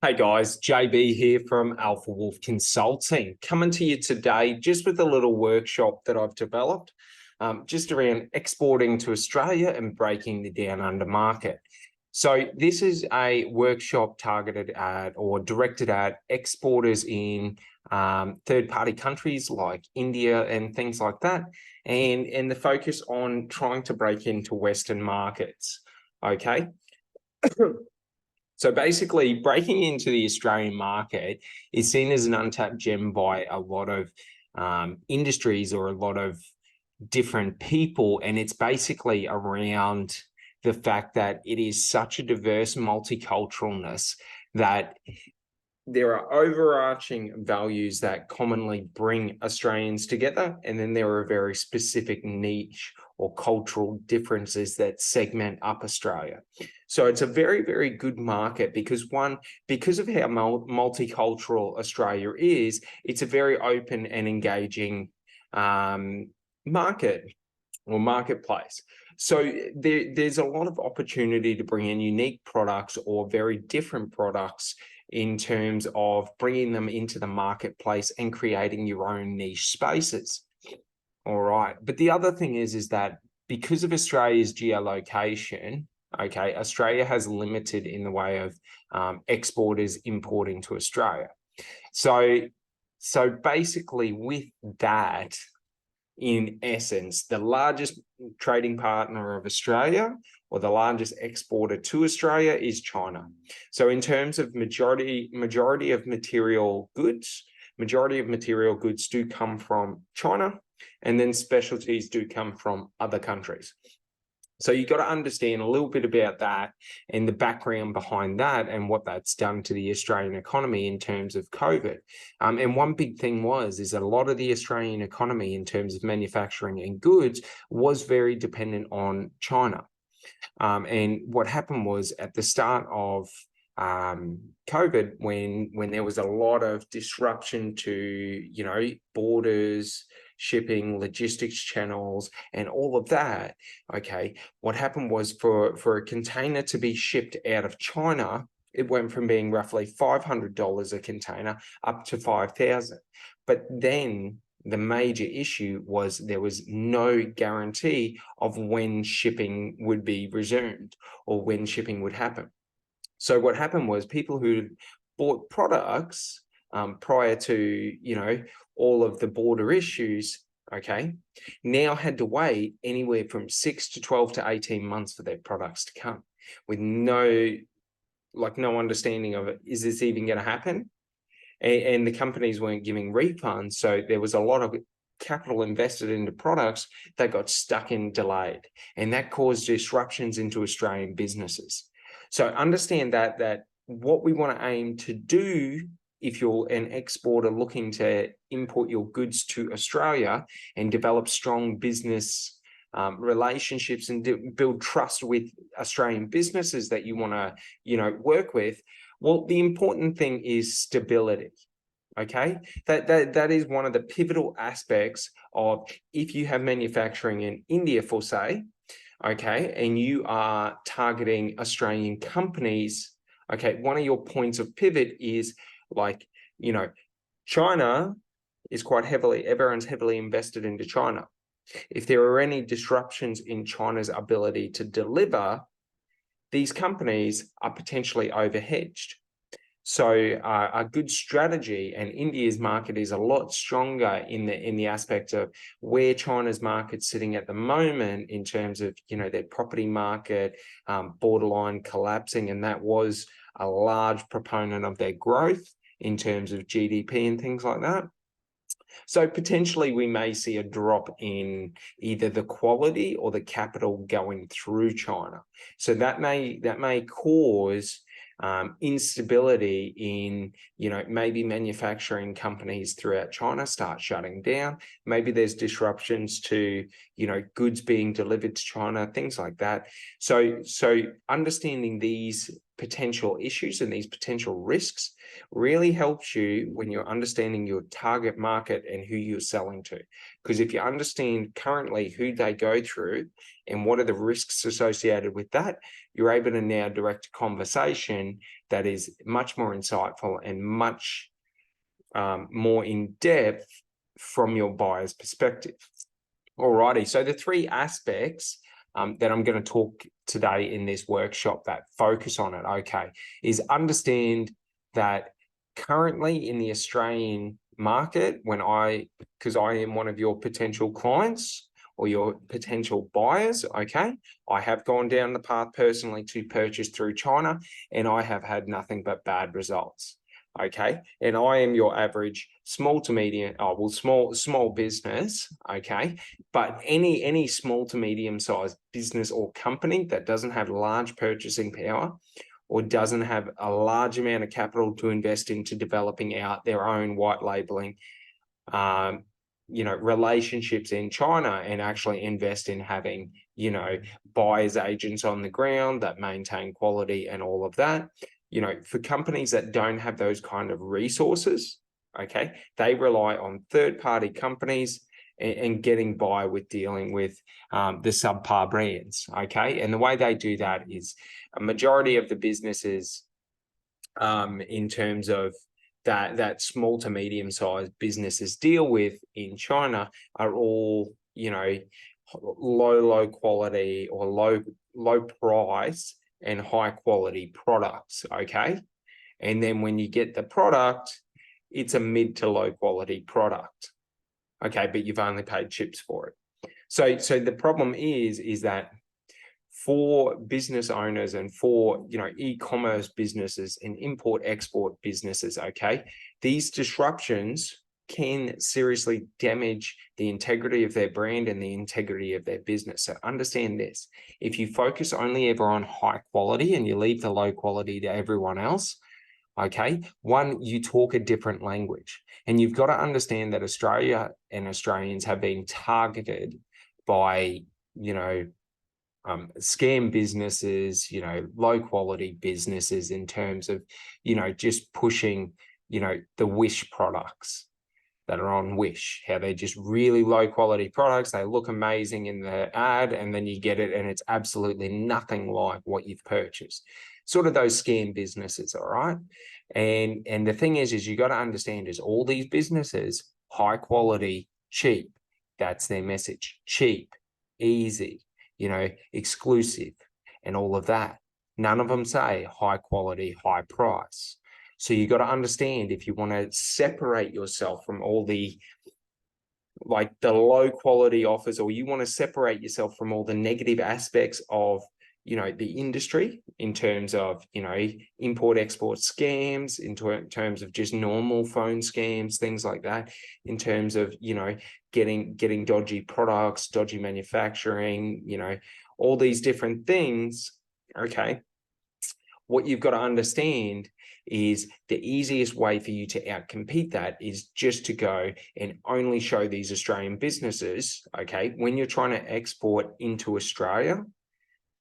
Hey guys, JB here from Alpha Wolf Consulting, coming to you today just with a little workshop that I've developed just around exporting to Australia and breaking the down under market. So this is a workshop targeted at or directed at exporters in third-party countries like India and things like that, and the focus on trying to break into Western markets. Okay. So basically, breaking into the Australian market is seen as an untapped gem by a lot of industries or a lot of different people. And it's basically around the fact that it is such a diverse multiculturalness that there are overarching values that commonly bring Australians together. And then there are very specific niche or cultural differences that segment up Australia. So it's a very, very good market because of how multicultural Australia is, it's a very open and engaging market or marketplace. So there's a lot of opportunity to bring in unique products or very different products in terms of bringing them into the marketplace and creating your own niche spaces. All right. But the other thing is that because of Australia's geolocation, okay, Australia has limited in the way of exporters importing to Australia. So basically with that, in essence, the largest trading partner of Australia or the largest exporter to Australia is China. So in terms of majority of material goods do come from China, and then specialties do come from other countries. So you've got to understand a little bit about that and the background behind that and what that's done to the Australian economy in terms of COVID. And one big thing is that a lot of the Australian economy in terms of manufacturing and goods was very dependent on China. And what happened was at the start of COVID, when there was a lot of disruption to, borders, shipping, logistics channels, and all of that, okay, what happened was for a container to be shipped out of China, it went from being roughly $500 a container up to $5,000. But then the major issue was there was no guarantee of when shipping would be resumed or when shipping would happen. So what happened was people who bought products prior to, all of the border issues, okay, now had to wait anywhere from 6 to 12 to 18 months for their products to come with no understanding of it. Is this even going to happen? And the companies weren't giving refunds. So there was a lot of capital invested into products that got stuck and delayed. And that caused disruptions into Australian businesses. So understand that what we want to aim to do if you're an exporter looking to import your goods to Australia and develop strong business relationships and build trust with Australian businesses that you want to, work with, well, the important thing is stability. Okay, that is one of the pivotal aspects of if you have manufacturing in India, for say, okay, and you are targeting Australian companies, okay, one of your points of pivot is China is everyone's heavily invested into China. If there are any disruptions in China's ability to deliver, these companies are potentially overhedged. So a good strategy, and India's market is a lot stronger in the aspect of where China's market's sitting at the moment in terms of, their property market, borderline collapsing, and that was a large proponent of their growth in terms of GDP and things like that. So potentially we may see a drop in either the quality or the capital going through China. So that may cause instability in, maybe manufacturing companies throughout China start shutting down. Maybe there's disruptions to, goods being delivered to China, things like that. So understanding these potential issues and these potential risks really helps you when you're understanding your target market and who you're selling to. Because if you understand currently who they go through and what are the risks associated with that, you're able to now direct a conversation that is much more insightful and much more in depth from your buyer's perspective. Alrighty, so the three aspects that I'm going to talk today in this workshop that focus on it, okay, is understand that currently in the Australian market, because I am one of your potential clients or your potential buyers, okay, I have gone down the path personally to purchase through China, and I have had nothing but bad results. Okay, and I am your average small to medium, small business, okay, but any small to medium sized business or company that doesn't have large purchasing power or doesn't have a large amount of capital to invest into developing out their own white labeling, relationships in China and actually invest in having, buyers agents on the ground that maintain quality and all of that. For companies that don't have those kind of resources, okay, they rely on third-party companies and getting by with dealing with the subpar brands, okay? And the way they do that is a majority of the businesses in terms of that small to medium-sized businesses deal with in China are all, low quality or low price and high quality products, okay? And then when you get the product, it's a mid to low quality product, okay? But you've only paid chips for it. So the problem is that for business owners and for, e-commerce businesses and import-export businesses, okay, these disruptions can seriously damage the integrity of their brand and the integrity of their business. So understand this: if you focus only ever on high quality and you leave the low quality to everyone else, okay, one, you talk a different language. And you've got to understand that Australia and Australians have been targeted by, scam businesses, low quality businesses in terms of, just pushing, the Wish products that are on Wish, how they're just really low quality products. They look amazing in the ad, and then you get it and it's absolutely nothing like what you've purchased. Sort of those scam businesses, all right? And the thing is you got to understand is all these businesses, high quality, cheap. That's their message. Cheap, easy, exclusive, and all of that. None of them say high quality, high price. So you got to understand, if you want to separate yourself from all the low quality offers, or you want to separate yourself from all the negative aspects of, the industry in terms of, import export scams, in terms of just normal phone scams, things like that, in terms of, getting dodgy products, dodgy manufacturing, all these different things, okay, what you've got to understand is the easiest way for you to outcompete that is just to go and only show these Australian businesses, okay, when you're trying to export into Australia,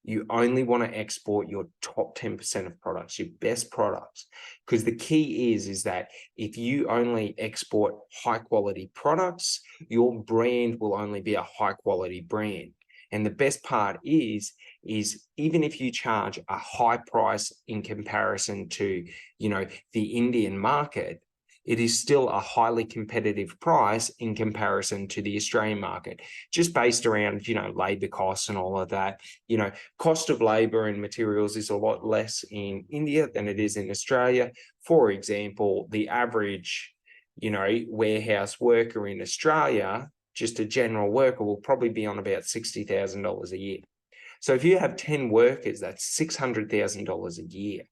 you only want to export your top 10% of products, your best products. Because the key is that if you only export high quality products, your brand will only be a high quality brand. And the best part is even if you charge a high price in comparison to, the Indian market, it is still a highly competitive price in comparison to the Australian market, just based around, labor costs and all of that. Cost of labor and materials is a lot less in India than it is in Australia. For example, the average, warehouse worker in Australia, just a general worker, will probably be on about $60,000 a year. So if you have 10 workers, that's $600,000 a year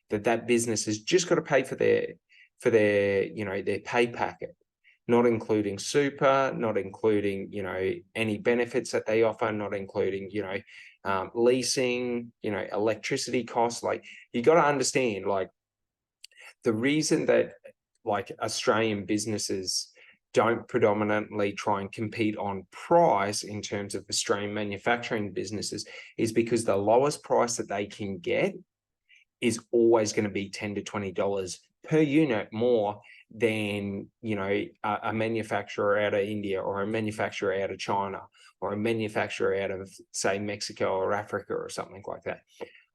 that business has just got to pay for their pay packet, not including super, not including, any benefits that they offer, not including, leasing, electricity costs. You got to understand, the reason that Australian businesses don't predominantly try and compete on price in terms of Australian manufacturing businesses is because the lowest price that they can get is always going to be $10 to $20 per unit more than, you know, a manufacturer out of India, or a manufacturer out of China, or a manufacturer out of, say, Mexico or Africa or something like that.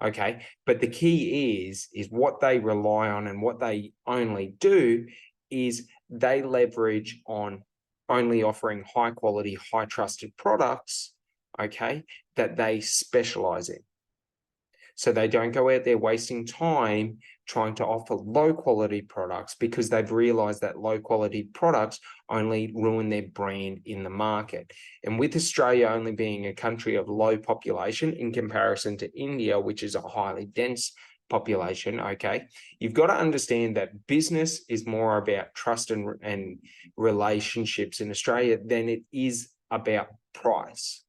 Okay, but the key is what they rely on, and what they only do is they leverage on only offering high quality, high trusted products, okay, that they specialize in. So they don't go out there wasting time trying to offer low quality products, because they've realized that low quality products only ruin their brand in the market. And with Australia only being a country of low population in comparison to India, which is a highly dense population, okay, you've got to understand that business is more about trust and relationships in Australia than it is about price.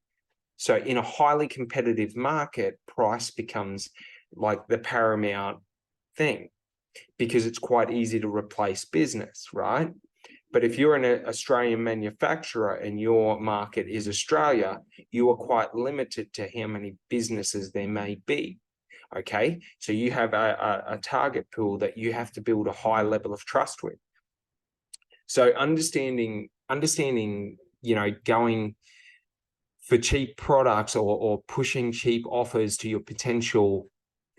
So in a highly competitive market, price becomes like the paramount thing, because it's quite easy to replace business, right? But if you're an Australian manufacturer and your market is Australia, you are quite limited to how many businesses there may be. Okay, so you have a target pool that you have to build a high level of trust with. So understanding, you know, going for cheap products, or pushing cheap offers to your potential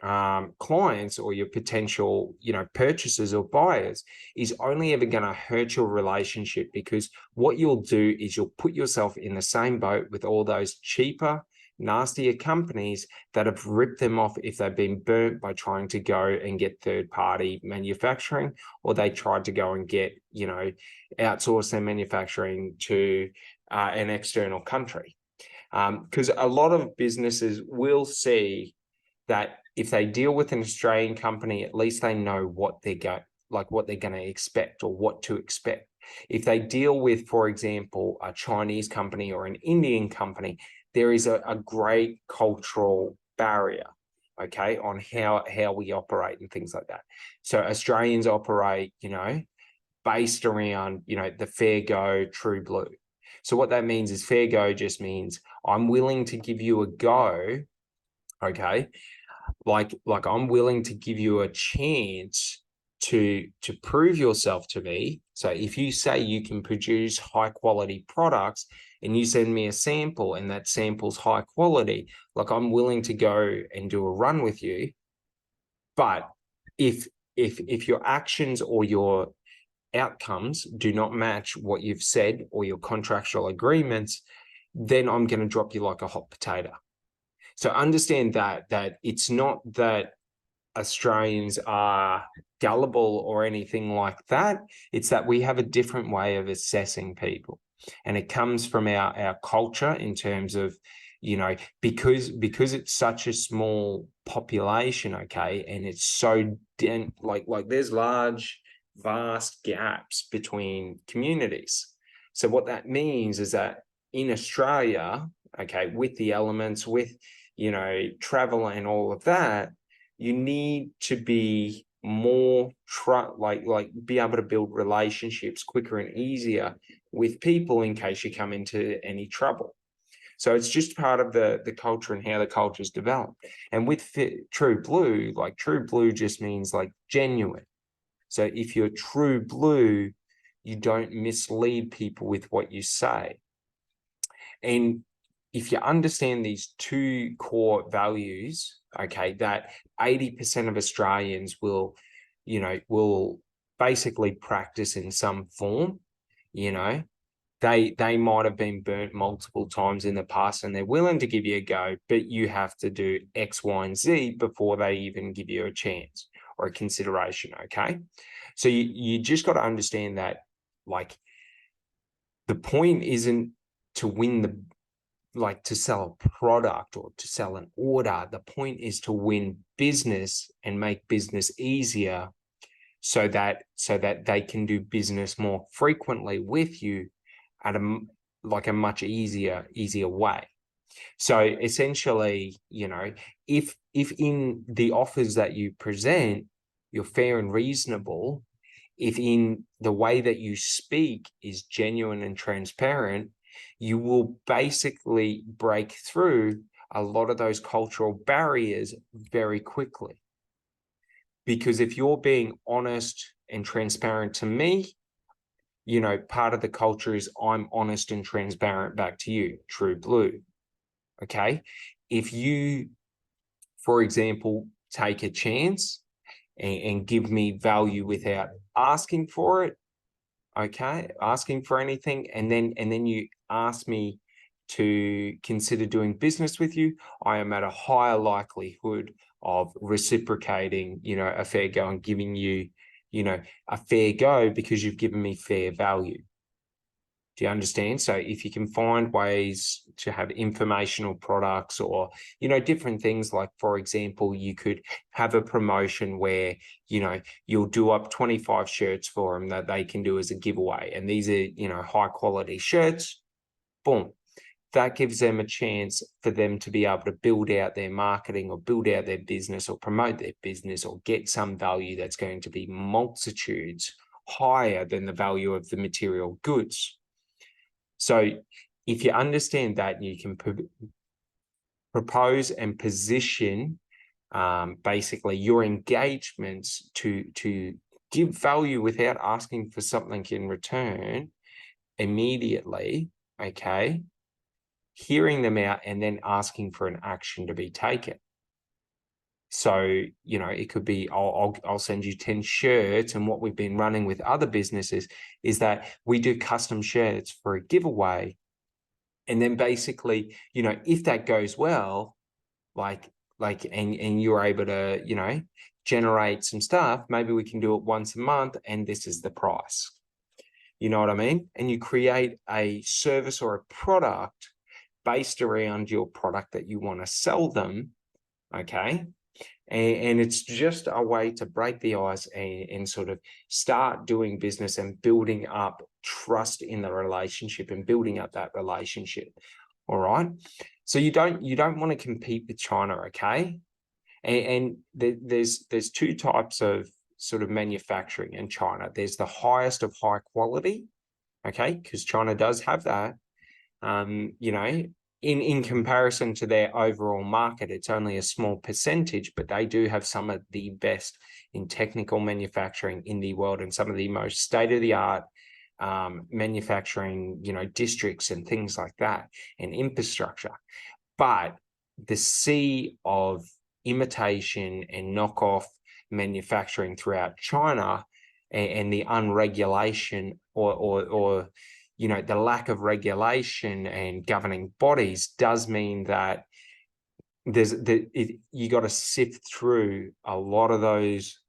clients, or your potential, you know, purchasers or buyers, is only ever going to hurt your relationship, because what you'll do is you'll put yourself in the same boat with all those cheaper, nastier companies that have ripped them off if they've been burnt by trying to go and get third-party manufacturing, or they tried to go and get, you know, outsource their manufacturing to an external country. Because a lot of businesses will see that if they deal with an Australian company, at least they know what they're going to expect, or what to expect. If they deal with, for example, a Chinese company or an Indian company, there is a great cultural barrier, okay, on how we operate and things like that. So Australians operate, you know, based around, you know, the fair go, true blue. So what that means is, fair go just means I'm willing to give you a go, okay? Like I'm willing to give you a chance to prove yourself to me. So if you say you can produce high quality products, and you send me a sample, and that sample's high quality, like I'm willing to go and do a run with you. But if your actions or your outcomes do not match what you've said, or your contractual agreements, then I'm going to drop you like a hot potato. So understand that it's not that Australians are gullible or anything like that. It's that we have a different way of assessing people, and it comes from our culture, in terms of, you know, because it's such a small population, okay, and it's so like there's large, vast gaps between communities. So what that means is that in Australia, okay, with the elements, with, you know, travel and all of that, you need to be more be able to build relationships quicker and easier with people, in case you come into any trouble. So it's just part of the culture and how the culture is developed. And with true blue, like true blue just means like genuine. So if you're true blue, you don't mislead people with what you say. And if you understand these two core values, okay, that 80% of Australians will, you know, will basically practice in some form, you know, they might have been burnt multiple times in the past, and they're willing to give you a go, but you have to do X, Y, and Z before they even give you a chance or a consideration, okay? So you just got to understand that, like, the point isn't to win to sell a product or to sell an order. The point is to win business and make business easier, so that they can do business more frequently with you at a much easier way. So essentially, you know, if in the offers that you present, you're fair and reasonable, if in the way that you speak is genuine and transparent, you will basically break through a lot of those cultural barriers very quickly. Because if you're being honest and transparent to me, you know, part of the culture is I'm honest and transparent back to you, true blue. Okay. If you, for example, take a chance and give me value without asking for it, okay, asking for anything, and then you ask me to consider doing business with you, I am at a higher likelihood of reciprocating, you know, a fair go and giving you, you know, a fair go because you've given me fair value. Do you understand? So if you can find ways to have informational products or, you know, different things, like, for example, you could have a promotion where, you know, you'll do up 25 shirts for them that they can do as a giveaway. And these are, you know, high quality shirts. Boom. That gives them a chance for them to be able to build out their marketing or build out their business or promote their business or get some value that's going to be multitudes higher than the value of the material goods. So if you understand that, you can propose and position basically your engagements to give value without asking for something in return immediately, okay? Hearing them out and then asking for an action to be taken. So, you know, it could be, I'll send you 10 shirts. And what we've been running with other businesses is that we do custom shirts for a giveaway. And then basically, you know, if that goes well, and you're able to, you know, generate some stuff, maybe we can do it once a month and this is the price. You know what I mean? And you create a service or a product based around your product that you want to sell them, okay? And it's just a way to break the ice and sort of start doing business and building up trust in the relationship and building up that relationship. All right. So you don't want to compete with China, okay? And there's two types of sort of manufacturing in China. There's the highest of high quality, okay, because China does have that. You know, in comparison to their overall market, it's only a small percentage, but they do have some of the best in technical manufacturing in the world and some of the most state-of-the-art manufacturing, you know, districts and things like that and infrastructure. But the sea of imitation and knockoff manufacturing throughout China and the unregulation or you know, the lack of regulation and governing bodies does mean that you got to sift through a lot of those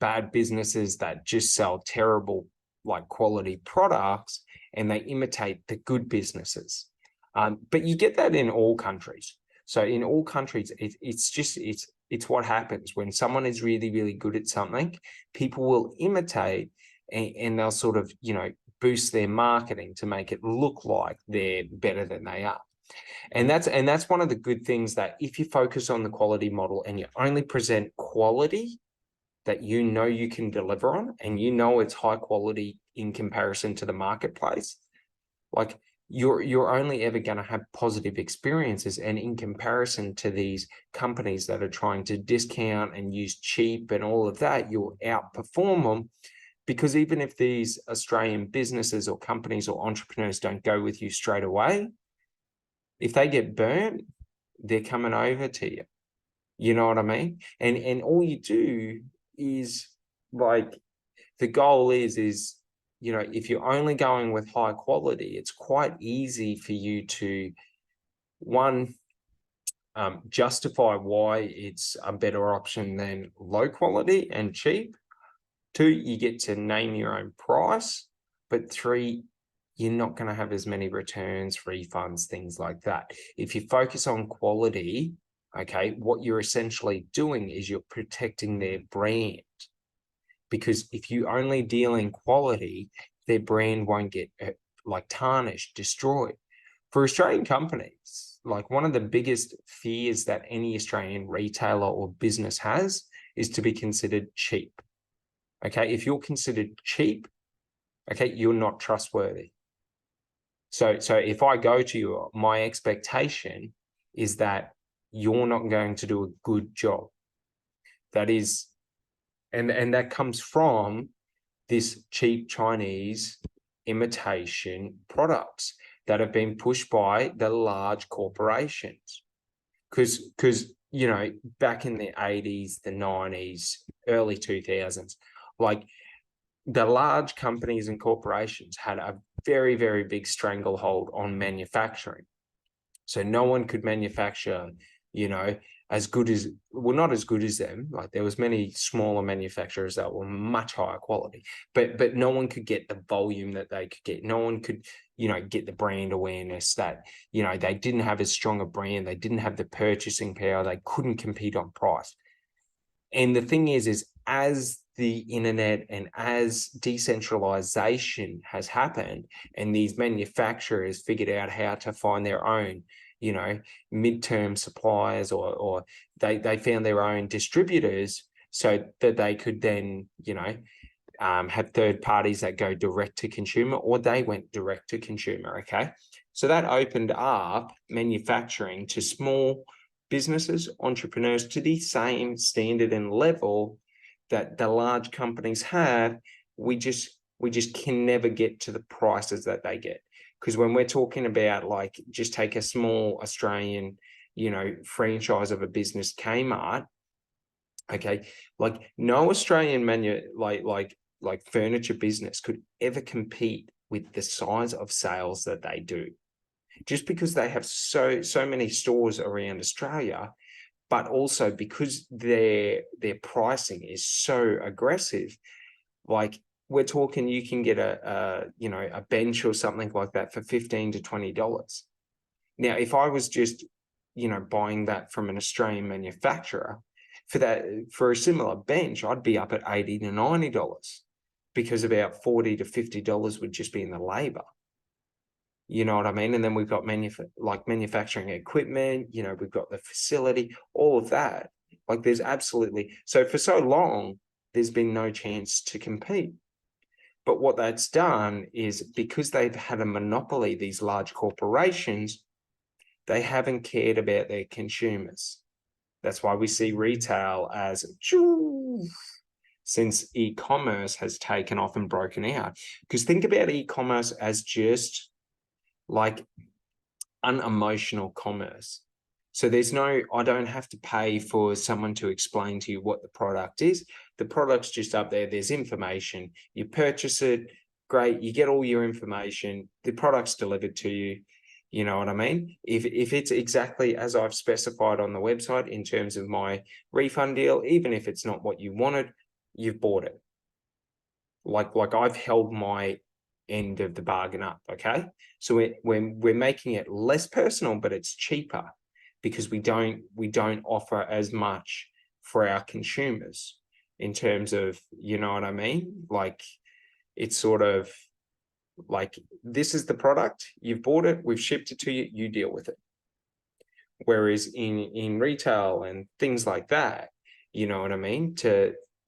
bad businesses that just sell terrible, like, quality products, and they imitate the good businesses. But you get that in all countries. So in all countries, it's what happens when someone is really, really good at something, people will imitate and they'll sort of, you know, boost their marketing to make it look like they're better than they are. And that's one of the good things, that if you focus on the quality model and you only present quality that you know you can deliver on, and you know it's high quality in comparison to the marketplace, like, you're only ever going to have positive experiences. And in comparison to these companies that are trying to discount and use cheap and all of that, you'll outperform them. Because even if these Australian businesses or companies or entrepreneurs don't go with you straight away, if they get burnt, they're coming over to you. You know what I mean? And all you do is, like, the goal is, you know, if you're only going with high quality, it's quite easy for you to, one, justify why it's a better option than low quality and cheap. Two, you get to name your own price. But three, you're not going to have as many returns, refunds, things like that. If you focus on quality, okay, what you're essentially doing is you're protecting their brand. Because if you only deal in quality, their brand won't get like tarnished, destroyed. For Australian companies, like, one of the biggest fears that any Australian retailer or business has is to be considered cheap. Okay, if you're considered cheap, okay, you're not trustworthy. So if I go to you, my expectation is that you're not going to do a good job. That is And that comes from this cheap Chinese imitation products that have been pushed by the large corporations. Because you know, back in the 80s, the 90s, early 2000s, like the large companies and corporations had a very, very big stranglehold on manufacturing. So no one could manufacture, you know, as good as, well, not as good as them. Like there was many smaller manufacturers that were much higher quality, but no one could get the volume that they could get. No one could, you know, get the brand awareness that, you know, they didn't have as strong a brand. They didn't have the purchasing power. They couldn't compete on price. And the thing is as the internet and as decentralization has happened and these manufacturers figured out how to find their own, you know, midterm suppliers, or they found their own distributors so that they could then, you know, have third parties that go direct to consumer, or they went direct to consumer. Okay. So that opened up manufacturing to small businesses, entrepreneurs, to the same standard and level that the large companies have. We just can never get to the prices that they get. Because when we're talking about, like, just take a small Australian, you know, franchise of a business, Kmart. Okay, like no Australian like furniture business could ever compete with the size of sales that they do, just because they have so many stores around Australia, but also because their pricing is so aggressive. Like we're talking, you can get a you know, a bench or something like that for $15 to $20. Now, if I was just, you know, buying that from an Australian manufacturer, for a similar bench, I'd be up at $80 to $90, because about $40 to $50 would just be in the labor. You know what I mean? And then we've got manufacturing equipment, you know, we've got the facility, all of that. Like there's absolutely, so for so long, there's been no chance to compete. But what that's done is, because they've had a monopoly, these large corporations, they haven't cared about their consumers. That's why we see retail as, since e-commerce has taken off and broken out. Because think about e-commerce as just like unemotional commerce. So there's no, I don't have to pay for someone to explain to you what the product is. The product's just up there. There's information. You purchase it, great. You get all your information. The product's delivered to you. You know what I mean? If it's exactly as I've specified on the website in terms of my refund deal, even if it's not what you wanted, you've bought it. Like I've held my end of the bargain up. Okay. So we're making it less personal, but it's cheaper, because we don't offer as much for our consumers in terms of, you know what I mean? Like it's sort of like, this is the product, you've bought it, we've shipped it to you, you deal with it. Whereas in retail and things like that, you know what I mean?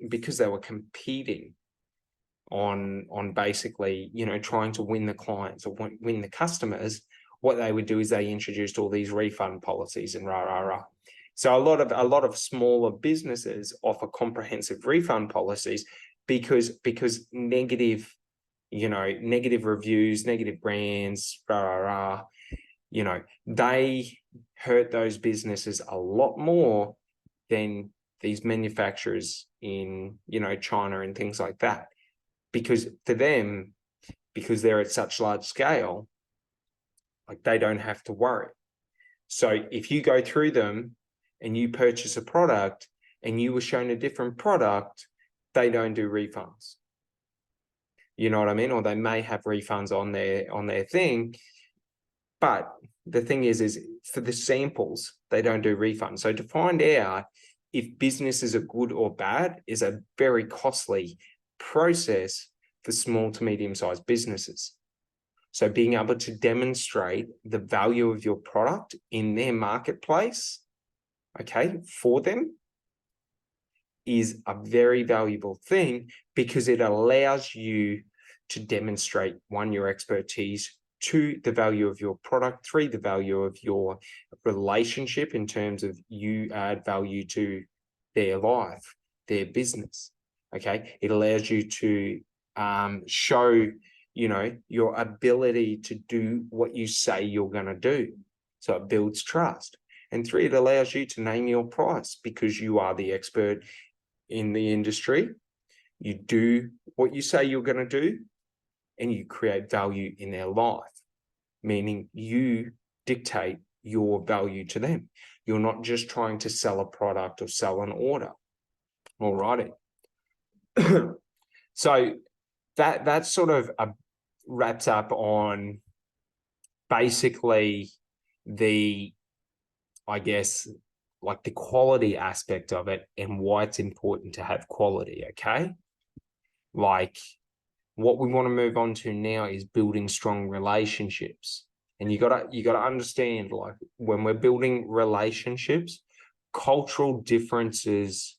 Because they were competing on basically, you know, trying to win the clients or win the customers, what they would do is they introduced all these refund policies and rah. So a lot of smaller businesses offer comprehensive refund policies because negative, you know, negative reviews, negative brands, you know, they hurt those businesses a lot more than these manufacturers in, you know, China and things like that. Because for them, because they're at such large scale, like they don't have to worry. So if you go through them and you purchase a product and you were shown a different product, they don't do refunds. You know what I mean? Or they may have refunds on their thing. But the thing is for the samples, they don't do refunds. So to find out if businesses are good or bad is a very costly process for small to medium-sized businesses. So being able to demonstrate the value of your product in their marketplace, okay, for them, is a very valuable thing, because it allows you to demonstrate, one, your expertise, two, the value of your product, three, the value of your relationship in terms of you add value to their life, their business. Okay, it allows you to show, you know, your ability to do what you say you're going to do. So it builds trust. And 3, it allows you to name your price because you are the expert in the industry. You do what you say you're going to do, and you create value in their life, meaning you dictate your value to them. You're not just trying to sell a product or sell an order. All righty. So that sort of wraps up on basically the, I guess, like the quality aspect of it and why it's important to have quality. Okay. Like, what we want to move on to now is building strong relationships. And you gotta understand, like, when we're building relationships, cultural differences,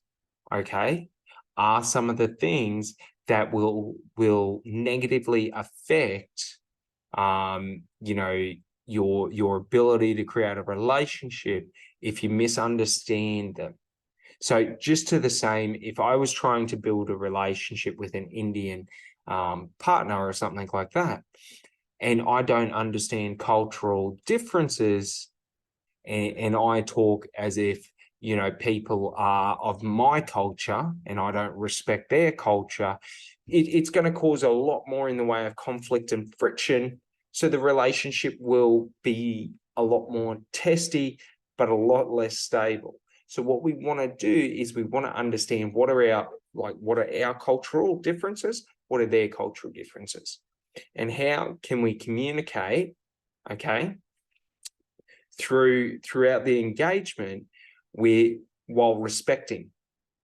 okay, are some of the things that will negatively affect you know, your ability to create a relationship if you misunderstand them. So just to the same, if I was trying to build a relationship with an Indian partner or something like that, and I don't understand cultural differences, and I talk as if, you know, people are of my culture and I don't respect their culture, it's going to cause a lot more in the way of conflict and friction. So the relationship will be a lot more testy, but a lot less stable. So what we want to do is we want to understand what are our cultural differences, what are their cultural differences, and how can we communicate, okay, throughout the engagement while respecting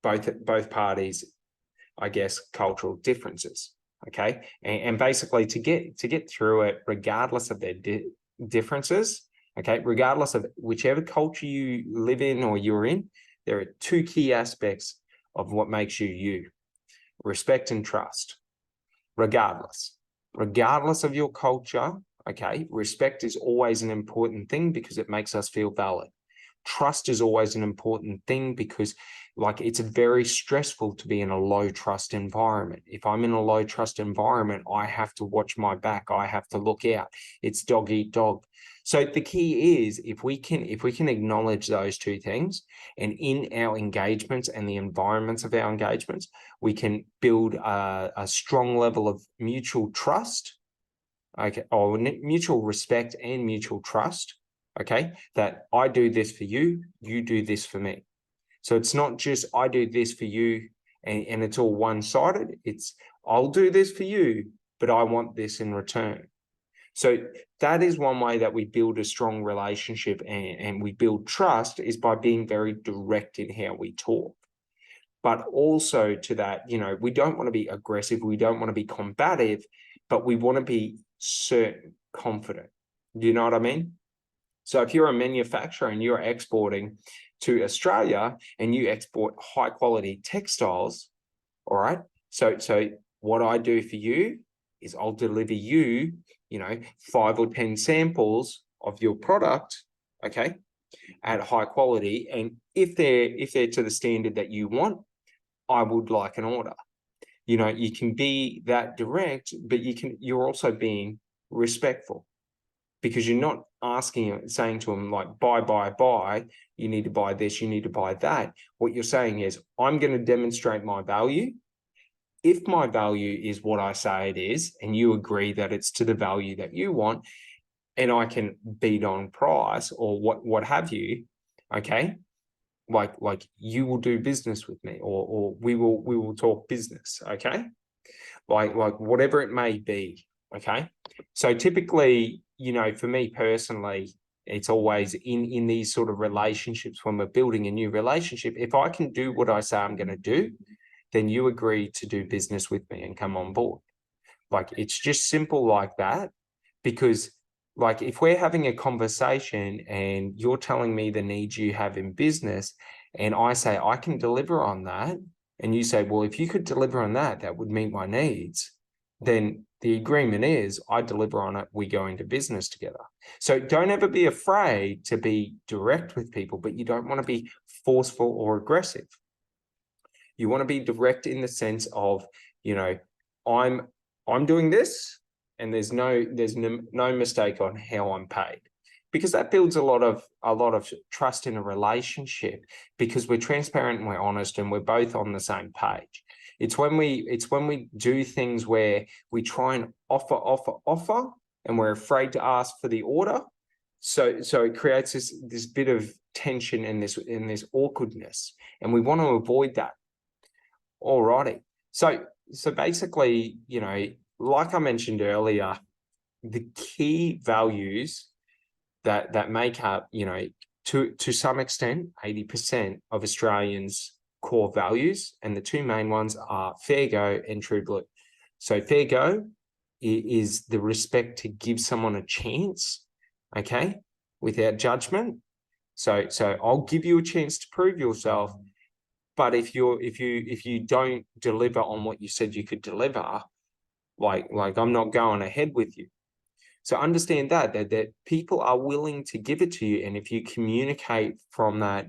both parties, I guess, cultural differences. Okay, and basically to get through it, regardless of their differences, okay, regardless of whichever culture you live in or you're in, there are 2 key aspects of what makes you you: respect and trust. Regardless of your culture, okay, respect is always an important thing because it makes us feel valid. Trust is always an important thing because, like, it's very stressful to be in a low trust environment. If I'm in a low trust environment, I have to watch my back. I have to look out. It's dog eat dog. So the key is, if we can acknowledge those 2 things, and in our engagements and the environments of our engagements, we can build a strong level of mutual trust, okay, or mutual respect and mutual trust. Okay, that I do this for you, you do this for me. So it's not just I do this for you and it's all one-sided. It's I'll do this for you, but I want this in return. So that is one way that we build a strong relationship and we build trust, is by being very direct in how we talk. But also to that, you know, we don't want to be aggressive, we don't want to be combative, but we want to be certain, confident. Do you know what I mean? So if you're a manufacturer and you're exporting to Australia and you export high quality textiles, all right, so what I do for you is I'll deliver you, you know, 5 or 10 samples of your product, okay, at high quality. And if they're to the standard that you want, I would like an order. You know, you can be that direct, but you're also being respectful, because you're not saying to them like, buy, you need to buy this, you need to buy that. What you're saying is, I'm going to demonstrate my value. If my value is what I say it is, and you agree that it's to the value that you want, and I can beat on price or what have you, okay, like you will do business with me, or we will talk business, okay, like whatever it may be, okay. So typically, you know, for me personally, it's always in these sort of relationships, when we're building a new relationship, if I can do what I say I'm going to do, then you agree to do business with me and come on board. Like, it's just simple like that. Because, like, if we're having a conversation and you're telling me the needs you have in business, and I say I can deliver on that, and you say, well, if you could deliver on that, that would meet my needs, then the agreement is I deliver on it, we go into business together. So don't ever be afraid to be direct with people, but you don't want to be forceful or aggressive. You want to be direct in the sense of, you know, I'm doing this, and there's no mistake on how I'm paid, because that builds a lot of trust in a relationship, because we're transparent and we're honest and we're both on the same page. It's when we do things where we try and offer, and we're afraid to ask for the order. So it creates this bit of tension and this awkwardness, and we want to avoid that. Alrighty. So basically, you know, like I mentioned earlier, the key values that make up, you know, to some extent, 80% of Australians' core values, and the two main ones are fair go and true blue. So fair go is the respect to give someone a chance, okay, without judgment. So I'll give you a chance to prove yourself, but if you don't deliver on what you said you could deliver, like I'm not going ahead with you. So understand that people are willing to give it to you, and if you communicate from that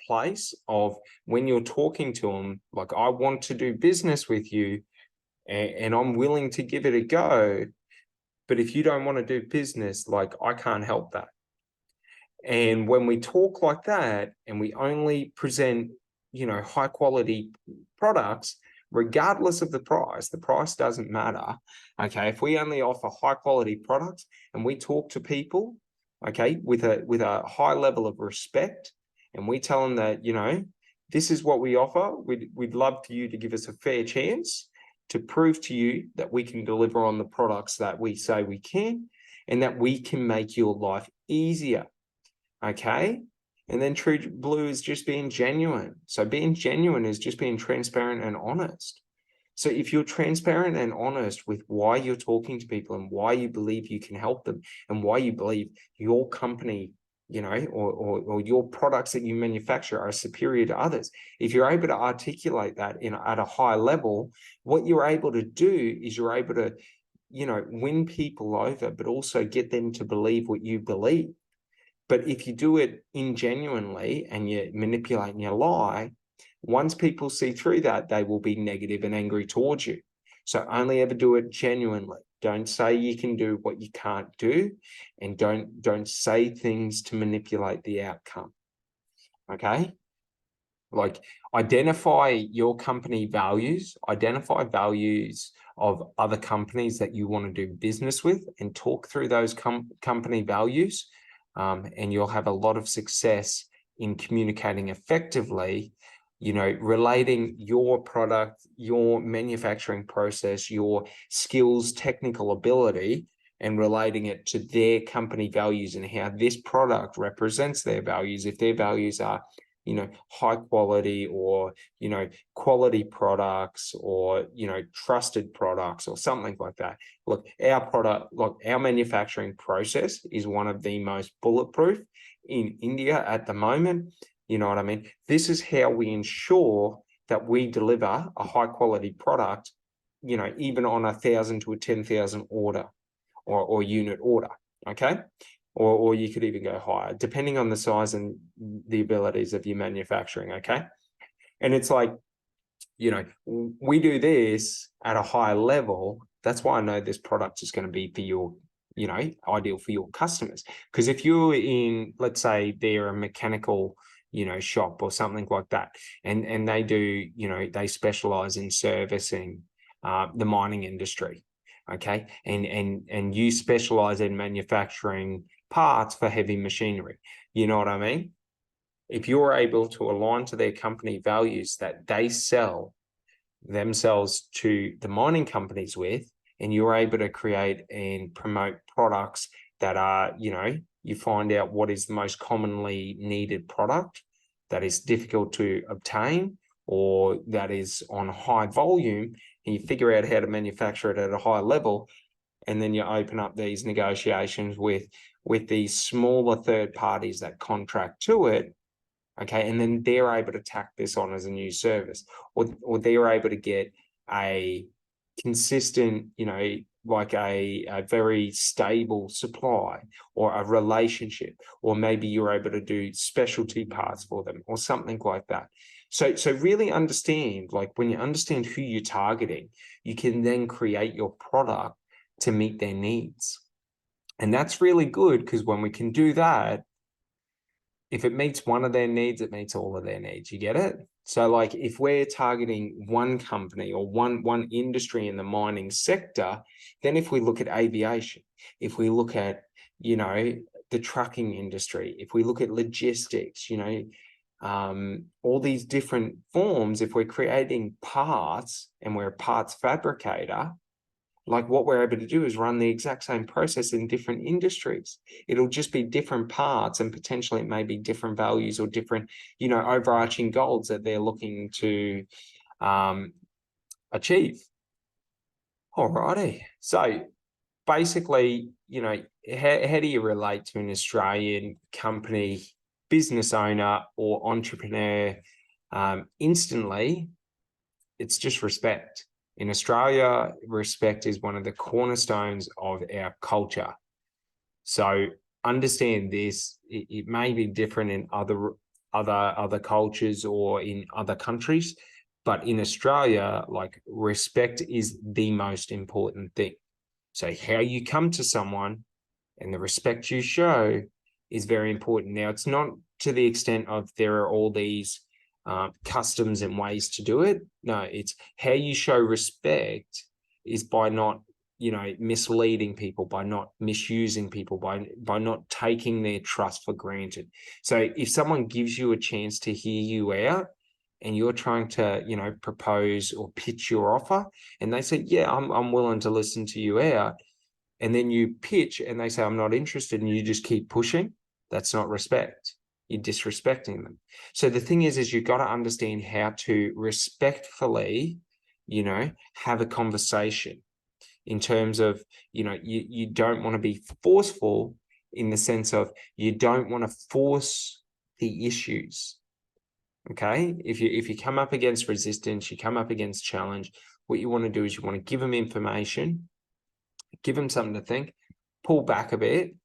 place of, when you're talking to them, like, I want to do business with you, and I'm willing to give it a go, but if you don't want to do business, like, I can't help that. And when we talk like that, and we only present, you know, high quality products, regardless of the price doesn't matter. Okay, if we only offer high quality products, and we talk to people, okay, with a high level of respect, and we tell them that, you know, this is what we offer. We'd love for you to give us a fair chance to prove to you that we can deliver on the products that we say we can, and that we can make your life easier. Okay. And then true blue is just being genuine. So being genuine is just being transparent and honest. So if you're transparent and honest with why you're talking to people, and why you believe you can help them, and why you believe your company, you know, or your products that you manufacture are superior to others, if you're able to articulate that at a high level, what you're able to do is you're able to, you know, win people over, but also get them to believe what you believe. But if you do it ingenuinely, and you manipulate and you lie, once people see through that, they will be negative and angry towards you. So only ever do it genuinely. Don't say you can do what you can't do, and don't say things to manipulate the outcome. Okay? Like, identify your company values, identify values of other companies that you want to do business with, and talk through those company values. And you'll have a lot of success in communicating effectively, you know, relating your product, your manufacturing process, your skills, technical ability, and relating it to their company values, and how this product represents their values. If their values are, you know, high quality, or, you know, quality products, or, you know, trusted products, or something like that. Look, our manufacturing process is one of the most bulletproof in India at the moment. You know what I mean? This is how we ensure that we deliver a high quality product, you know, even on 1,000 to 10,000 order, or unit order. Okay. Or you could even go higher, depending on the size and the abilities of your manufacturing, okay? And it's like, you know, we do this at a high level. That's why I know this product is going to be for your, you know, ideal for your customers. Because if you're in, let's say they're a mechanical, you know, shop or something like that, and they do, you know, they specialize in servicing the mining industry, okay? And you specialize in manufacturing parts for heavy machinery. You know what I mean? If you're able to align to their company values that they sell themselves to the mining companies with, and you're able to create and promote products that are, you know, you find out what is the most commonly needed product that is difficult to obtain, or that is on high volume, and you figure out how to manufacture it at a high level, and then you open up these negotiations with these smaller third parties that contract to it, okay, and then they're able to tack this on as a new service, or they're able to get a consistent, you know, like a very stable supply or a relationship, or maybe you're able to do specialty parts for them or something like that. So really understand, like when you understand who you're targeting, you can then create your product to meet their needs. And that's really good, because when we can do that, if it meets one of their needs, it meets all of their needs. You get it? So like if we're targeting one company or one industry in the mining sector, then if we look at aviation, if we look at, the trucking industry, if we look at logistics, all these different forms, if we're creating parts and we're a parts fabricator, like what we're able to do is run the exact same process in different industries. It'll just be different parts, and potentially it may be different values or different, overarching goals that they're looking to achieve. Alrighty. So basically, how do you relate to an Australian company, business owner or entrepreneur? Instantly, it's just respect. In Australia, respect is one of the cornerstones of our culture. So understand this. It may be different in other cultures or in other countries, but in Australia, like, respect is the most important thing. So how you come to someone and the respect you show is very important. Now, it's not to the extent of there are all these customs and ways to do it. No, it's how you show respect is by not, misleading people, by not misusing people, by not taking their trust for granted. So if someone gives you a chance to hear you out and you're trying to, propose or pitch your offer, and they say, yeah, I'm willing to listen to you out, and then you pitch and they say, I'm not interested, and you just keep pushing, that's not respect. You're disrespecting them. So the thing is you've got to understand how to respectfully, have a conversation in terms of, you don't want to be forceful, in the sense of you don't want to force the issues. Okay. If you come up against resistance, you come up against challenge, what you want to do is you want to give them information, give them something to think, pull back a bit,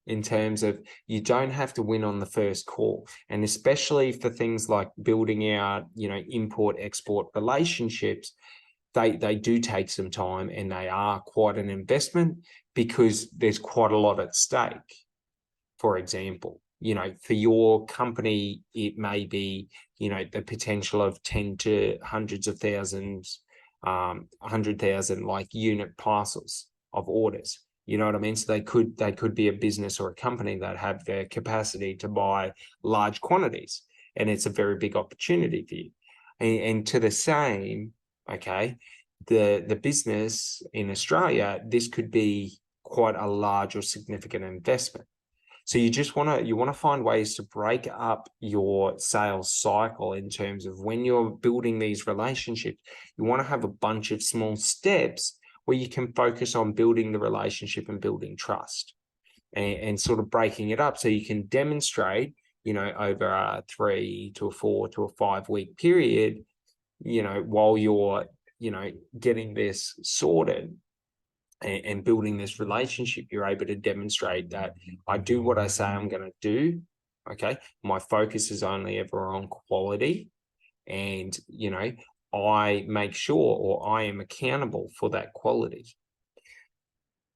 in terms of you don't have to win on the first call. And especially for things like building out, import-export relationships, they do take some time, and they are quite an investment, because there's quite a lot at stake. For example, for your company, it may be, the potential of 10 to hundreds of thousands, 100,000 like unit parcels of orders. You know what I mean? So they could be a business or a company that have the capacity to buy large quantities, and it's a very big opportunity for you. And to the same, okay, the business in Australia, this could be quite a large or significant investment. So you want to find ways to break up your sales cycle, in terms of when you're building these relationships, you want to have a bunch of small steps where you can focus on building the relationship and building trust, and sort of breaking it up so you can demonstrate, over a 3 to a 4 to a 5 week period, while you're, getting this sorted and building this relationship, you're able to demonstrate that I do what I say I'm going to do. Okay. My focus is only ever on quality, and, I make sure, or I am accountable for that quality.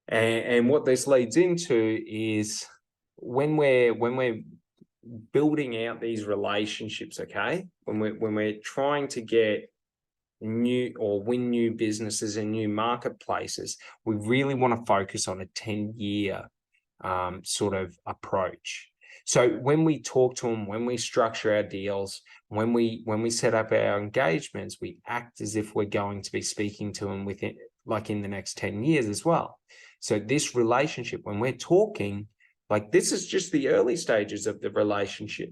And what this leads into is when we're building out these relationships, okay, when we're trying to get new or win new businesses and new marketplaces, we really want to focus on a 10-year sort of approach. So when we talk to them, when we structure our deals, when we set up our engagements, we act as if we're going to be speaking to them within, like, in the next 10 years as well. So this relationship, when we're talking, like, this is just the early stages of the relationship.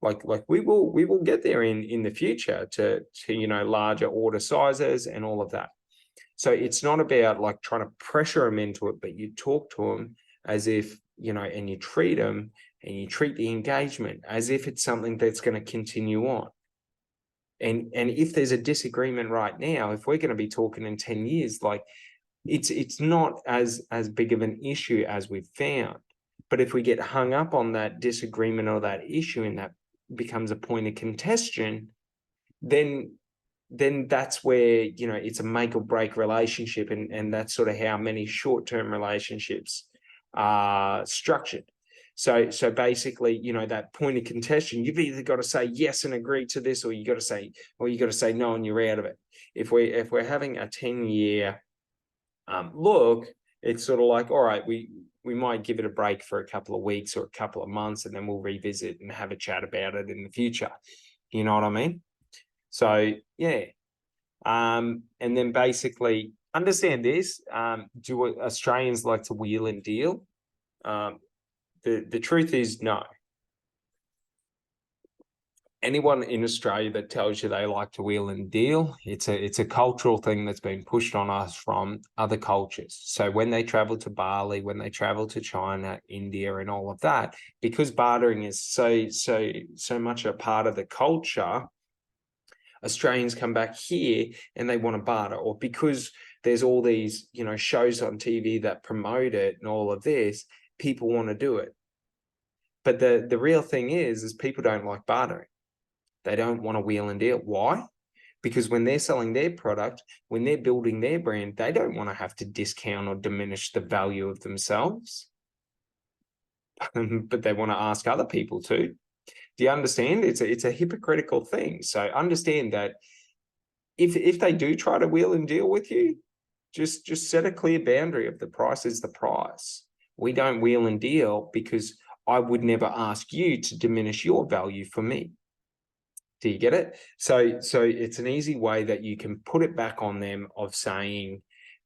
Like we will get there in the future to larger order sizes and all of that. So it's not about like trying to pressure them into it, but you talk to them as if, and you treat them, and you treat the engagement as if it's something that's going to continue on. And if there's a disagreement right now, if we're going to be talking in 10 years, like, it's not as big of an issue as we've found. But if we get hung up on that disagreement or that issue, and that becomes a point of contention, then that's where, you know, it's a make or break relationship, and that's sort of how many short-term relationships are structured. So basically, you know, that point of contention, you've either got to say yes and agree to this, or you got to say no and you're out of it. If we're having a 10-year look, it's sort of like, all right, we might give it a break for a couple of weeks or a couple of months, and then we'll revisit and have a chat about it in the future. You know what I mean? So yeah. And then basically understand this. Do Australians like to wheel and deal? The truth is no. Anyone in Australia that tells you they like to wheel and deal, it's a cultural thing that's been pushed on us from other cultures. So when they travel to Bali, when they travel to China, India, and all of that, because bartering is so much a part of the culture, Australians come back here and they want to barter, or because there's all these, you know, shows on TV that promote it and all of this, people want to do it. But the real thing is people don't like bartering. They don't want to wheel and deal. Why? Because when they're selling their product, when they're building their brand, they don't want to have to discount or diminish the value of themselves. But they want to ask other people to. Do you understand? It's a hypocritical thing. So understand that if they do try to wheel and deal with you, just set a clear boundary of the price is the price. We don't wheel and deal because I would never ask you to diminish your value for me. Do you get it? So it's an easy way that you can put it back on them of saying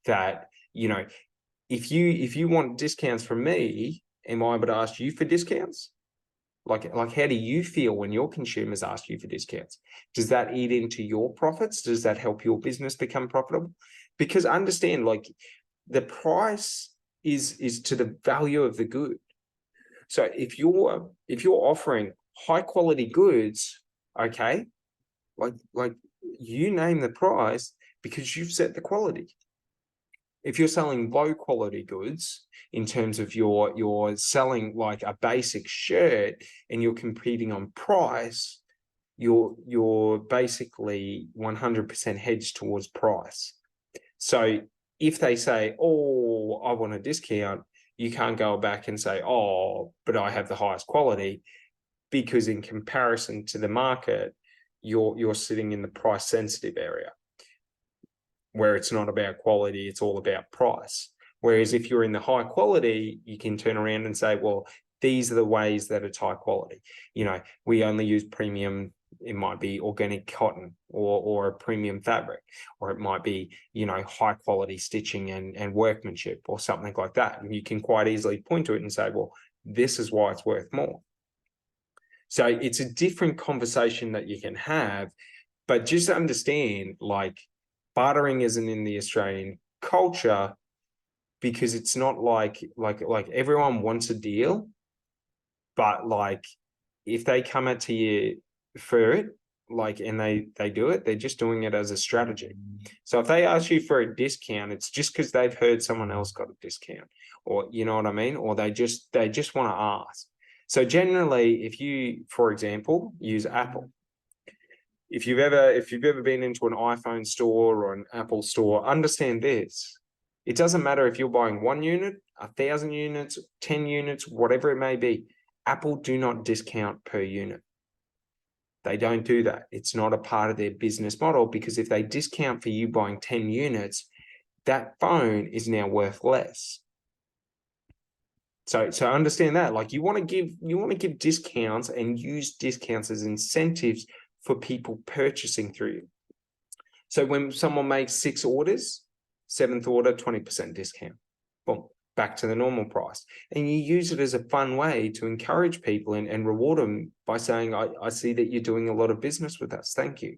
that, you know, if you want discounts from me, am I able to ask you for discounts? Like how do you feel when your consumers ask you for discounts? Does that eat into your profits? Does that help your business become profitable? Because understand, like, the price is to the value of the good. So if you're offering high quality goods, okay, like you name the price because you've set the quality. If you're selling low quality goods, in terms of you're selling like a basic shirt and you're competing on price, you're basically 100% hedged towards price. So if they say, oh, I want a discount, you can't go back and say, oh, but I have the highest quality, because in comparison to the market, you're sitting in the price sensitive area where it's not about quality, it's all about price. Whereas if you're in the high quality, you can turn around and say, well, these are the ways that it's high quality. You know, we only use premium, it might be organic cotton or a premium fabric, or it might be, you know, high quality stitching and workmanship or something like that. And you can quite easily point to it and say, well, this is why it's worth more. So it's a different conversation that you can have, but just understand, like, bartering isn't in the Australian culture because it's not like everyone wants a deal, but like if they come at to you for it, like, and they do it, they're just doing it as a strategy. So if they ask you for a discount, it's just because they've heard someone else got a discount, or you know what I mean, or they just want to ask. So generally, if you, for example, use Apple, if you've ever been into an iPhone store or an Apple store, understand this. It doesn't matter if you're buying 1 unit, 1,000 units, 10 units, whatever it may be. Apple do not discount per unit. They don't do that. It's not a part of their business model, because if they discount for you buying 10 units, that phone is now worth less. So understand that. Like, you want to give discounts and use discounts as incentives for people purchasing through you. So when someone makes 6 orders, 7th order, 20% discount. Boom, back to the normal price. And you use it as a fun way to encourage people and reward them by saying, I see that you're doing a lot of business with us. Thank you.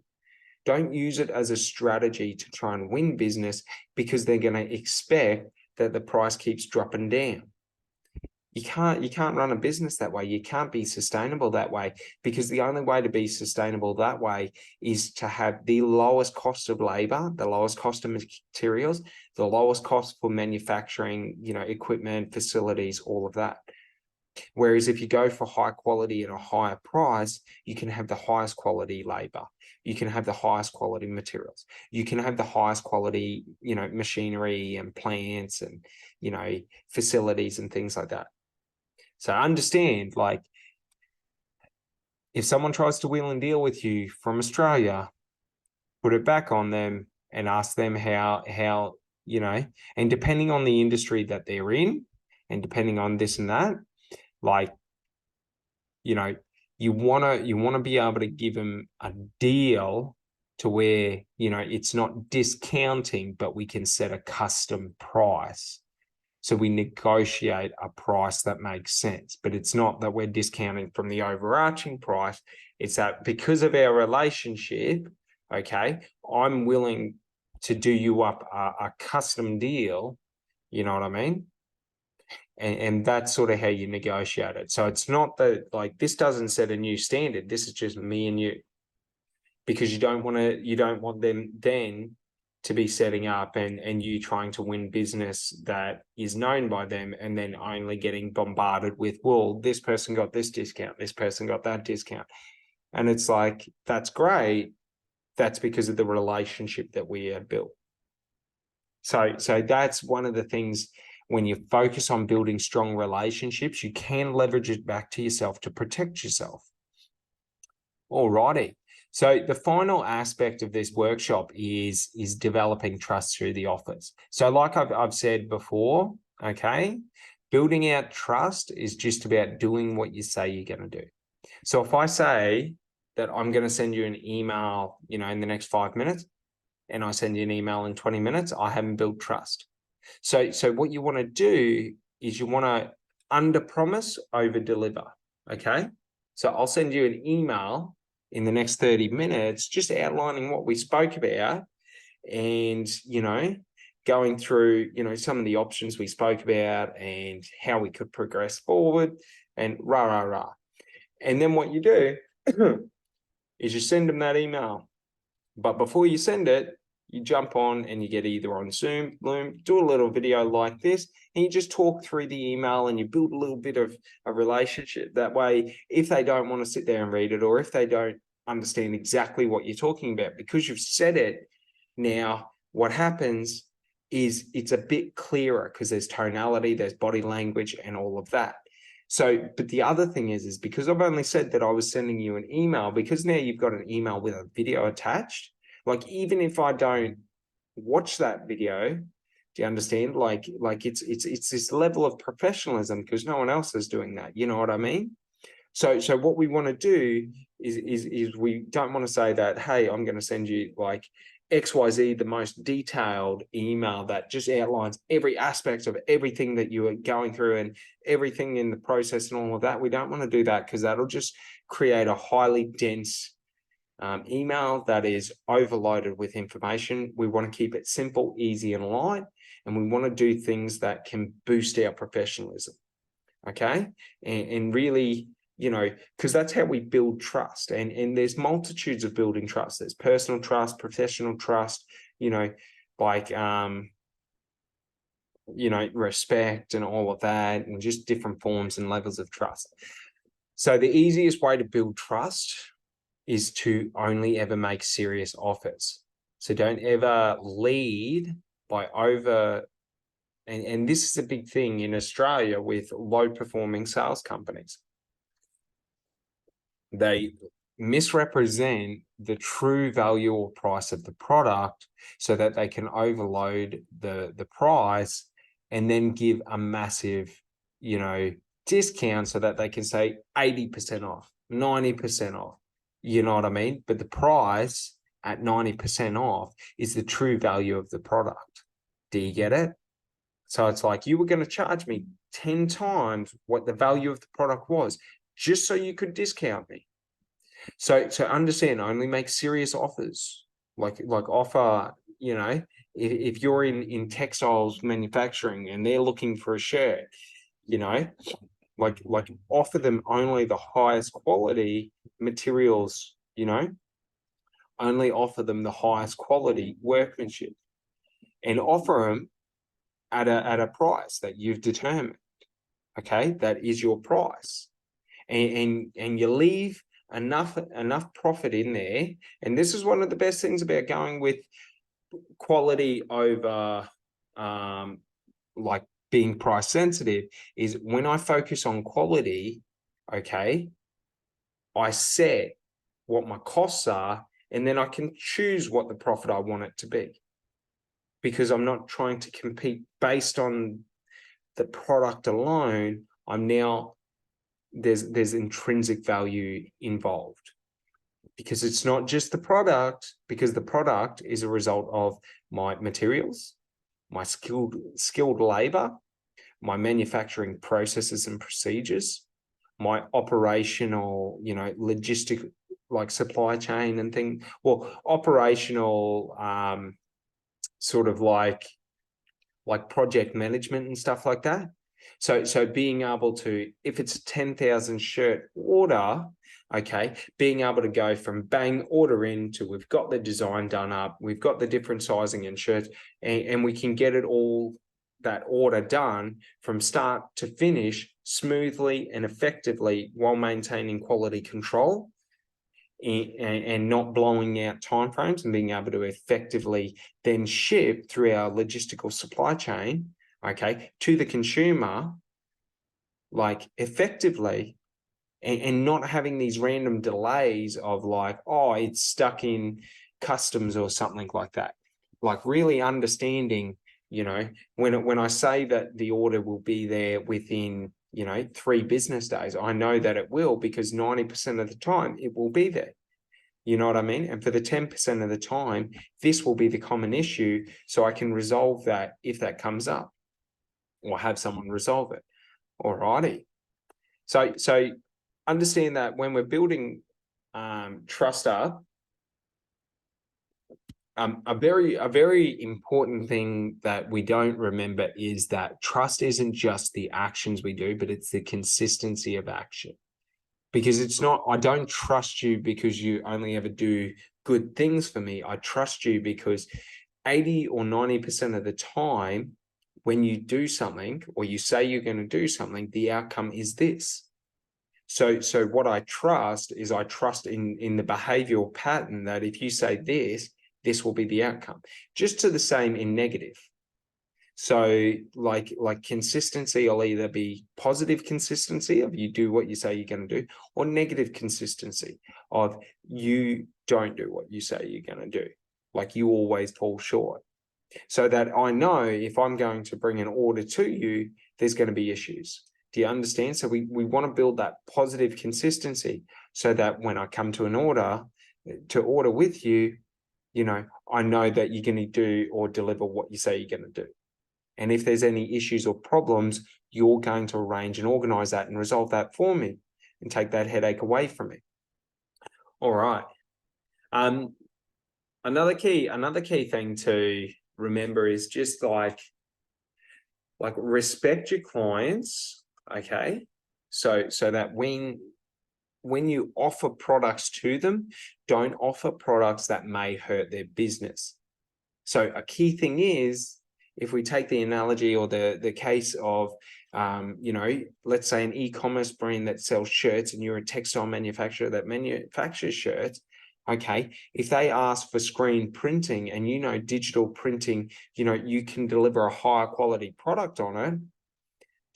Don't use it as a strategy to try and win business, because they're going to expect that the price keeps dropping down. You can't run a business that way. You can't be sustainable that way, because the only way to be sustainable that way is to have the lowest cost of labor, the lowest cost of materials, the lowest cost for manufacturing, equipment, facilities, all of that. Whereas if you go for high quality at a higher price, you can have the highest quality labor. You can have the highest quality materials. You can have the highest quality, machinery and plants and, facilities and things like that. So understand, like, if someone tries to wheel and deal with you from Australia, put it back on them and ask them how, and depending on the industry that they're in, and depending on this and that, like, you want to be able to give them a deal to where, it's not discounting, but we can set a custom price. So we negotiate a price that makes sense, but it's not that we're discounting from the overarching price. It's that because of our relationship, okay, I'm willing to do you up a custom deal. You know what I mean? And that's sort of how you negotiate it. So it's not that, like, this doesn't set a new standard. This is just me and you, because you don't want them then to be setting up and you trying to win business that is known by them, and then only getting bombarded with, well, this person got this discount, this person got that discount. And it's like, that's great. That's because of the relationship that we have built. So that's one of the things. When you focus on building strong relationships, you can leverage it back to yourself to protect yourself. Alrighty. So the final aspect of this workshop is developing trust through the offers. So like I've said before, okay, building out trust is just about doing what you say you're going to do. So if I say that I'm going to send you an email, in the next 5 minutes, and I send you an email in 20 minutes, I haven't built trust. So what you want to do is you want to under promise, over deliver. Okay. So I'll send you an email in the next 30 minutes, just outlining what we spoke about and, going through, some of the options we spoke about and how we could progress forward and rah. And then what you do is you send them that email. But before you send it, you jump on and you get either on Zoom, Loom, do a little video like this, and you just talk through the email and you build a little bit of a relationship. That way, if they don't want to sit there and read it, or if they don't understand exactly what you're talking about, because you've said it, now what happens is it's a bit clearer because there's tonality, there's body language and all of that. So, but the other thing is because I've only said that I was sending you an email, because now you've got an email with a video attached. Like, even if I don't watch that video, do you understand? Like it's this level of professionalism because no one else is doing that. You know what I mean? So what we want to do is we don't want to say that, hey, I'm going to send you like XYZ, the most detailed email that just outlines every aspect of everything that you are going through and everything in the process and all of that. We don't want to do that because that'll just create a highly dense email that is overloaded with information. We want to keep it simple, easy, and light, and we want to do things that can boost our professionalism. Okay, and really, because that's how we build trust. And there's multitudes of building trust. There's personal trust, professional trust. Like respect and all of that, and just different forms and levels of trust. So the easiest way to build trust is to only ever make serious offers. So don't ever lead by over, and this is a big thing in Australia with low performing sales companies. They misrepresent the true value or price of the product so that they can overload the price and then give a massive, discount so that they can say 80% off, 90% off. You know what I mean? But the price at 90% off is the true value of the product. Do you get it? So it's like, you were going to charge me 10 times what the value of the product was just so you could discount me. So understand, only make serious offers. Like offer, if you're in textiles manufacturing and they're looking for a shirt, you know, like offer them only the highest quality materials, you know, only offer them the highest quality workmanship, and offer them at a price that you've determined. Okay, that is your price, and you leave enough profit in there. And this is one of the best things about going with quality over like being price sensitive, is when I focus on quality, okay, I set what my costs are, and then I can choose what the profit I want it to be, because I'm not trying to compete based on the product alone. I'm now, there's intrinsic value involved, because it's not just the product, because the product is a result of my materials, my skilled labor, my manufacturing processes and procedures, my operational, you know, logistic, like supply chain and thing, well, operational sort of like project management and stuff like that. So being able to, if it's a 10,000 shirt order, okay, being able to go from bang, order in, to we've got the design done up, we've got the different sizing and shirts, and we can get it all, that order done from start to finish smoothly and effectively, while maintaining quality control and not blowing out timeframes, and being able to effectively then ship through our logistical supply chain, okay, to the consumer, like effectively, and not having these random delays of like, oh, it's stuck in customs or something like that. Like really understanding, you know, when I say that the order will be there within, you know, 3 business days, I know that it will, because 90% of the time it will be there. You know what I mean? And for the 10% of the time, this will be the common issue, so I can resolve that if that comes up, or have someone resolve it. Alrighty. So understand that when we're building trust up, a very important thing that we don't remember is that trust isn't just the actions we do, but it's the consistency of action. Because it's not, I don't trust you because you only ever do good things for me. I trust you because 80 or 90% of the time, when you do something, or you say you're going to do something, the outcome is this. So what I trust is, I trust in the behavioral pattern that if you say this will be the outcome. Just to the same in negative. So like consistency will either be positive consistency of you do what you say you're going to do, or negative consistency of you don't do what you say you're going to do. Like you always fall short. So that I know if I'm going to bring an order to you, there's going to be issues. Do you understand? So we want to build that positive consistency, so that when I come to an order, to order with you, you know, I know that you're going to do or deliver what you say you're going to do. And if there's any issues or problems, you're going to arrange and organize that and resolve that for me, and take that headache away from me. All right. Another key thing to remember is just like respect your clients. Okay. So that when you offer products to them, don't offer products that may hurt their business. So a key thing is, if we take the analogy or the case of, you know, let's say an e-commerce brand that sells shirts, and you're a textile manufacturer that manufactures shirts, okay, if they ask for screen printing, and you know digital printing, you know, you can deliver a higher quality product on it,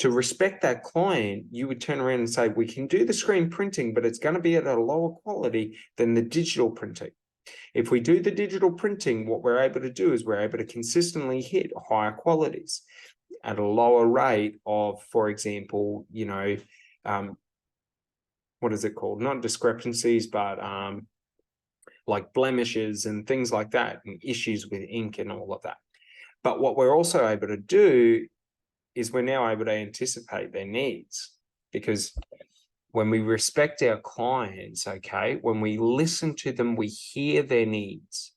to respect that client, you would turn around and say, we can do the screen printing, but it's going to be at a lower quality than the digital printing. If we do the digital printing, what we're able to do is we're able to consistently hit higher qualities at a lower rate of, for example, you know, what is it called? Not discrepancies, but like blemishes and things like that, and issues with ink and all of that. But what we're also able to do is we're now able to anticipate their needs, because when we respect our clients, okay, when we listen to them, we hear their needs.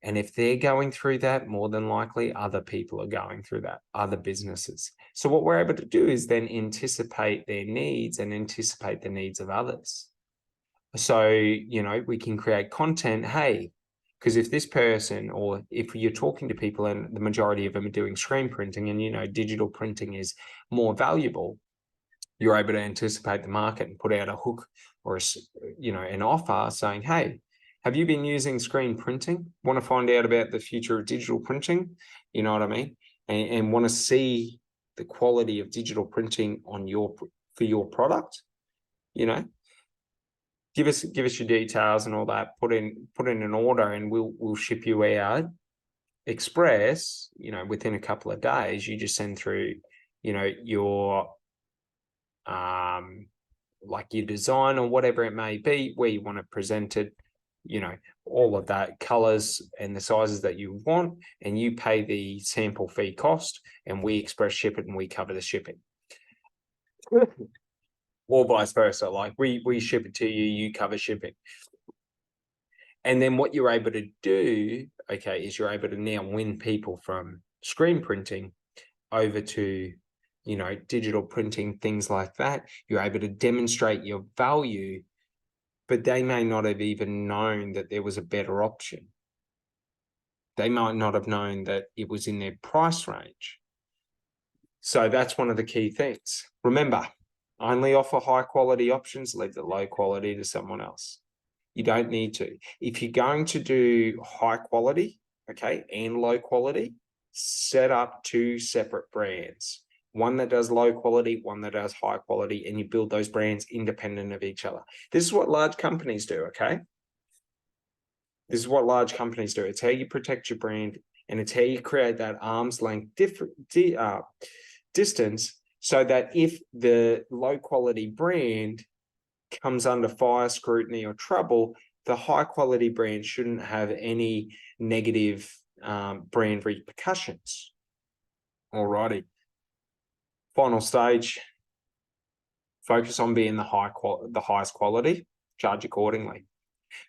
And if they're going through that, more than likely other people are going through that, other businesses. So what we're able to do is then anticipate their needs and anticipate the needs of others. So, you know, we can create content, hey, because if this person, or if you're talking to people and the majority of them are doing screen printing and, you know, digital printing is more valuable, you're able to anticipate the market and put out a hook or, you know, an offer saying, hey, have you been using screen printing? Want to find out about the future of digital printing? You know what I mean? And want to see the quality of digital printing on for your product? You know, give us your details and all that. Put in an order, and we'll ship you out express. You know, within a couple of days, you just send through, you know, your like your design or whatever it may be, where you want to present it, you know, all of that, colors and the sizes that you want, and you pay the sample fee cost, and we express ship it and we cover the shipping. Or vice versa, like we ship it to you, you cover shipping. And then what you're able to do, okay, is you're able to now win people from screen printing over to, you know, digital printing, things like that. You're able to demonstrate your value, but they may not have even known that there was a better option. They might not have known that it was in their price range. So that's one of the key things. Remember, only offer high quality options, leave the low quality to someone else. You don't need to. If you're going to do high quality, okay, and low quality, set up two separate brands. One that does low quality, one that does high quality, and you build those brands independent of each other. This is what large companies do, okay? This is what large companies do. It's how you protect your brand, and it's how you create that arm's length distance, so that if the low quality brand comes under fire, scrutiny, or trouble, the high quality brand shouldn't have any negative brand repercussions. Alrighty. Final stage, focus on being the highest quality, charge accordingly.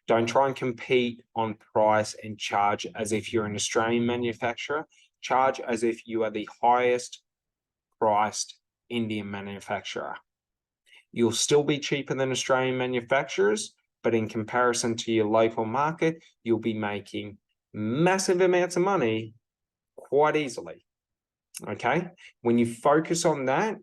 Don't try and compete on price and charge as if you're an Australian manufacturer. Charge as if you are the highest priced Indian manufacturer. You'll still be cheaper than Australian manufacturers, but in comparison to your local market, you'll be making massive amounts of money quite easily. Okay? When you focus on that,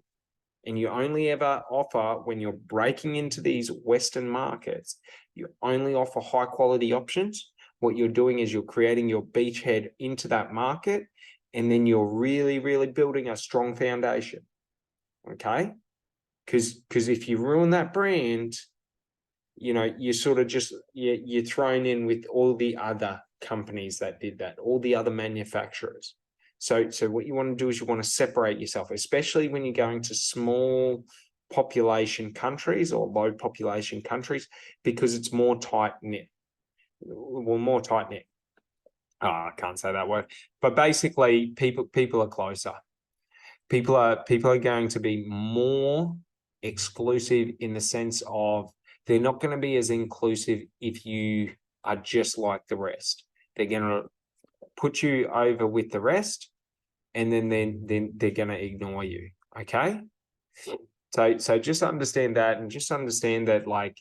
and you only ever offer, when you're breaking into these Western markets, you only offer high quality options. What you're doing is you're creating your beachhead into that market, and then you're really, really building a strong foundation. Okay? Because if you ruin that brand, you know, you sort of just, you're thrown in with all the other companies that did that, all the other manufacturers. So what you want to do is you want to separate yourself, especially when you're going to small population countries or low population countries, because it's more tight-knit. Well, more tight-knit. Oh, I can't say that word. But basically, people are closer. People are going to be more exclusive in the sense of they're not going to be as inclusive if you are just like the rest. They're going to put you over with the rest, and then they're going to ignore you. Okay. So just understand that, and just understand that, like,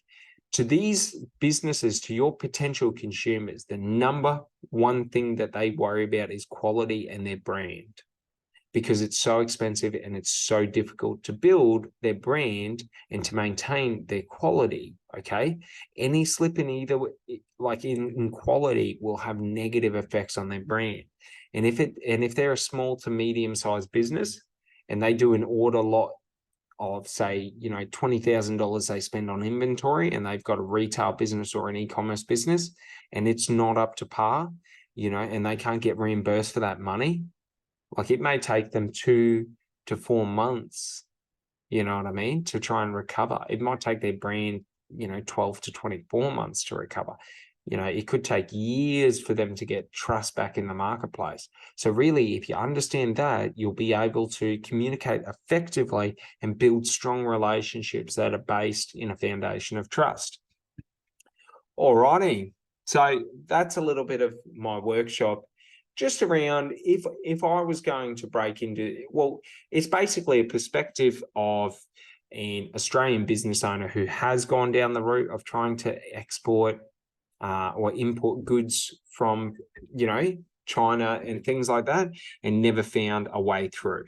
to these businesses, to your potential consumers, the number one thing that they worry about is quality and their brand, because it's so expensive and it's so difficult to build their brand and to maintain their quality. Okay. Any slip in either, like in quality, will have negative effects on their brand. And if they're a small to medium-sized business and they do an order lot of, say, you know, $20,000 they spend on inventory, and they've got a retail business or an e-commerce business, and it's not up to par, you know, and they can't get reimbursed for that money, like, it may take them 2 to 4 months, you know what I mean, to try and recover. It might take their brand, you know, 12 to 24 months to recover. You know, it could take years for them to get trust back in the marketplace. So really, if you understand that, you'll be able to communicate effectively and build strong relationships that are based in a foundation of trust. All righty. So that's a little bit of my workshop, just around if I was going to break into, well, it's basically a perspective of an Australian business owner who has gone down the route of trying to export or import goods from, China and things like that, and never found a way through.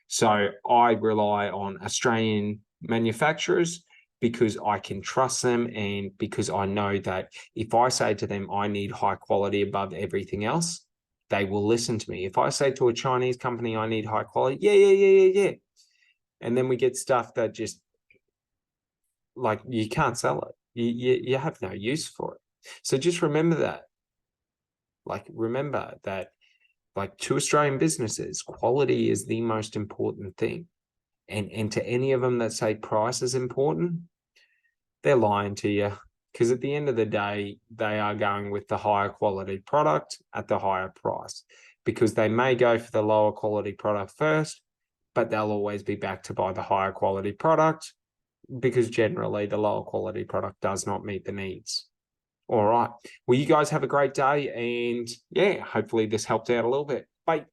So I rely on Australian manufacturers because I can trust them, and because I know that if I say to them, I need high quality above everything else, they will listen to me. If I say to a Chinese company, I need high quality, yeah. And then we get stuff that just, like, you can't sell it. You have no use for it. So just remember that. Remember that, to Australian businesses, quality is the most important thing. And to any of them that say price is important, they're lying to you. Because at the end of the day, they are going with the higher quality product at the higher price. Because they may go for the lower quality product first, but they'll always be back to buy the higher quality product, because generally the lower quality product does not meet the needs. All right. Well, you guys have a great day, and yeah, hopefully this helped out a little bit. Bye.